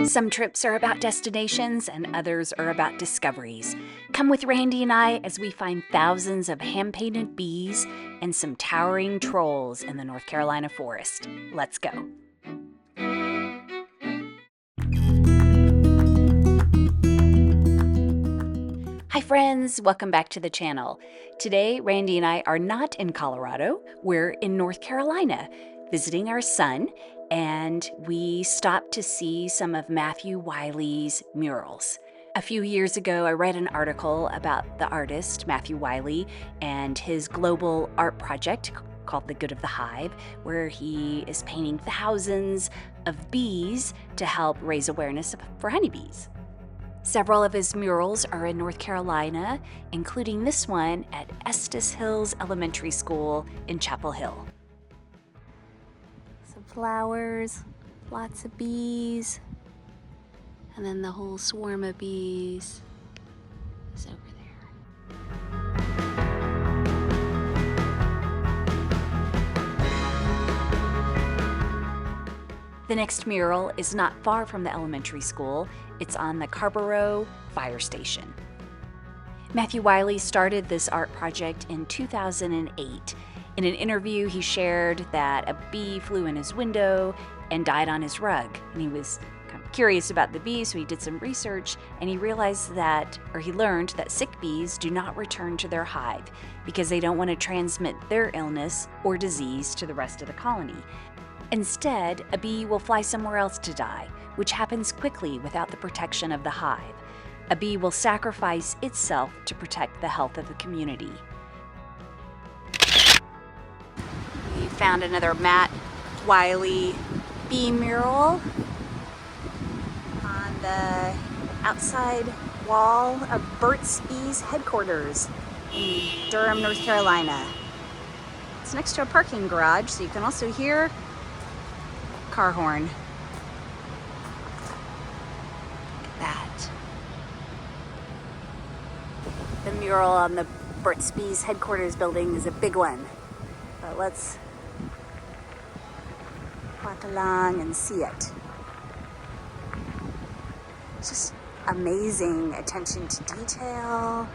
Some trips are about destinations and others are about discoveries. Come with Randy and I as we find thousands of hand-painted bees and some towering trolls in the North Carolina forest. Let's go. Hi friends, welcome back to the channel. Today, Randy and I are not in Colorado, we're in North Carolina, visiting our son, and we stopped to see some of Matthew Willey's murals. A few years ago, I read an article about the artist, Matthew Willey, and his global art project called The Good of the Hive, where he is painting thousands of bees to help raise awareness for honeybees. Several of his murals are in North Carolina, including this one at Estes Hills Elementary School in Chapel Hill. Some flowers, lots of bees, and then the whole swarm of bees is over there. The next mural is not far from the elementary school. It's on the Carborough Fire Station. Matthew Willey started this art project in 2008. In an interview, he shared that a bee flew in his window and died on his rug. And he was kind of curious about the bee, so he did some research, and he learned that sick bees do not return to their hive because they don't want to transmit their illness or disease to the rest of the colony. Instead, a bee will fly somewhere else to die, which happens quickly without the protection of the hive. A bee will sacrifice itself to protect the health of the community. We found another Matt Willey bee mural on the outside wall of Burt's Bees headquarters in Durham, North Carolina. It's next to a parking garage, so you can also hear car horn. Look at that. The mural on the Burt's Bees headquarters building is a big one. But let's walk along and see it. It's just amazing attention to detail.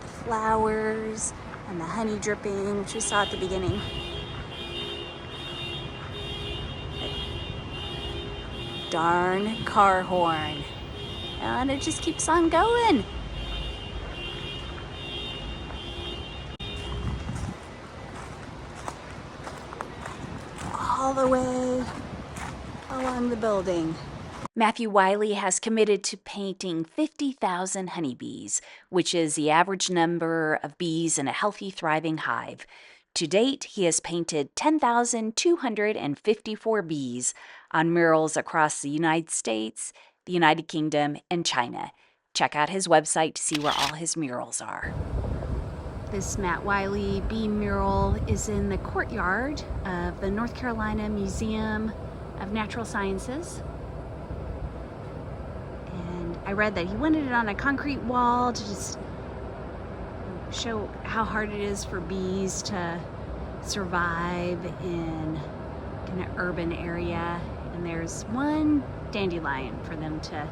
The flowers and the honey dripping, which we saw at the beginning. Darn car horn. And it just keeps on going. All the way along the building. Matthew Willey has committed to painting 50,000 honeybees, which is the average number of bees in a healthy, thriving hive. To date, he has painted 10,254 bees on murals across the United States, the United Kingdom, and China. Check out his website to see where all his murals are. This Matt Willey bee mural is in the courtyard of the North Carolina Museum of Natural Sciences. And I read that he wanted it on a concrete wall to just show how hard it is for bees to survive in an urban area. And there's one dandelion for them to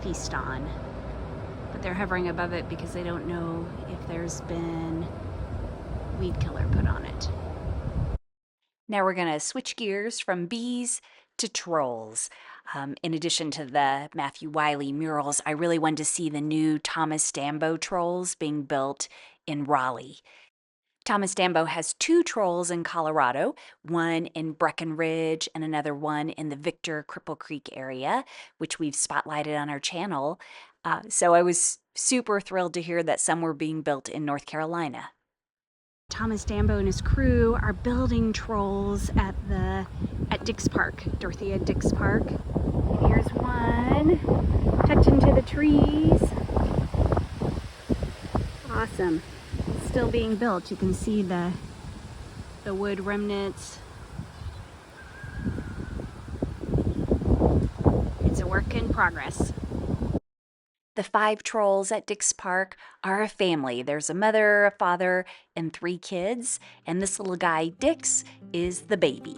feast on. But they're hovering above it because they don't know if there's been weed killer put on it. Now we're going to switch gears from bees to trolls. In addition to the Matthew Willey murals, I really wanted to see the new Thomas Dambo trolls being built in Raleigh. Thomas Dambo has two trolls in Colorado, one in Breckenridge and another one in the Victor Cripple Creek area, which we've spotlighted on our channel. So I was super thrilled to hear that some were being built in North Carolina. Thomas Dambo and his crew are building trolls at Dix Park, Dorothea Dix Park. And here's one tucked into the trees. Awesome. It's still being built. You can see the wood remnants. It's a work in progress. The 5 trolls at Dix Park are a family. There's a mother, a father, and 3 kids. And this little guy, Dix, is the baby.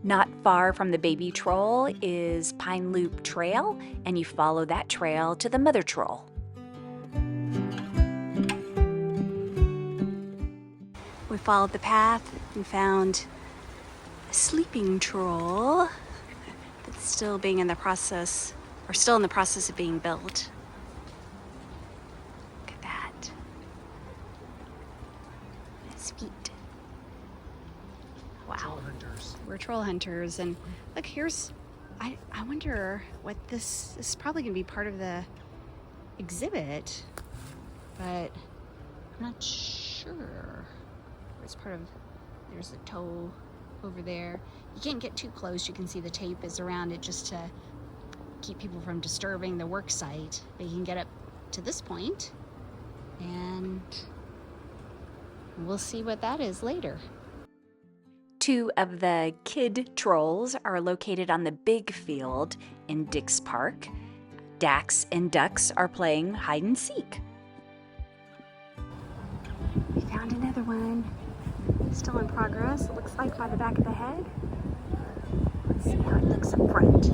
Not far from the baby troll is Pine Loop Trail, and you follow that trail to the mother troll. We followed the path and found a sleeping troll that's still in the process of being built. Look at that. His feet. Wow. Troll hunters. We're troll hunters, and look, here's, I wonder what this is probably gonna be part of the exhibit, but I'm not sure. It's part of, there's a toe over there. You can't get too close. You can see the tape is around it just to keep people from disturbing the work site. But you can get up to this point, and we'll see what that is later. 2 of the kid trolls are located on the big field in Dick's Park. Dax and Ducks are playing hide and seek. We found another one. Still in progress. It looks like by the back of the head. Let's see how it looks up front.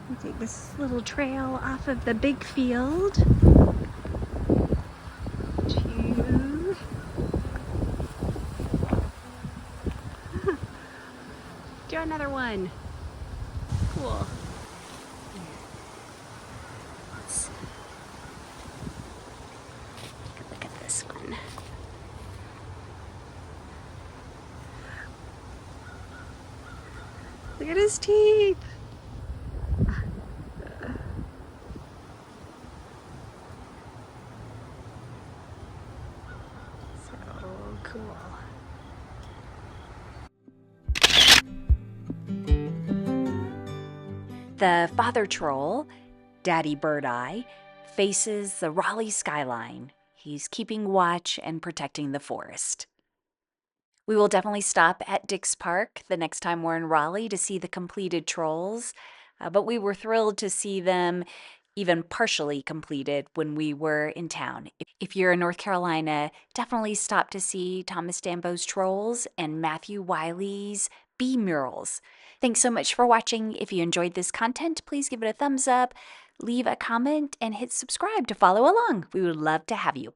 We take this little trail off of the big field to do another one. Cool. Let's take a look at this one. Look at his teeth. So cool. The father troll, Daddy Bird Eye, faces the Raleigh skyline. He's keeping watch and protecting the forest. We will definitely stop at Dick's Park the next time we're in Raleigh to see the completed trolls, but we were thrilled to see them even partially completed when we were in town. If you're in North Carolina, definitely stop to see Thomas Dambo's trolls and Matthew Wiley's bee murals. Thanks so much for watching. If you enjoyed this content, please give it a thumbs up, leave a comment, and hit subscribe to follow along. We would love to have you.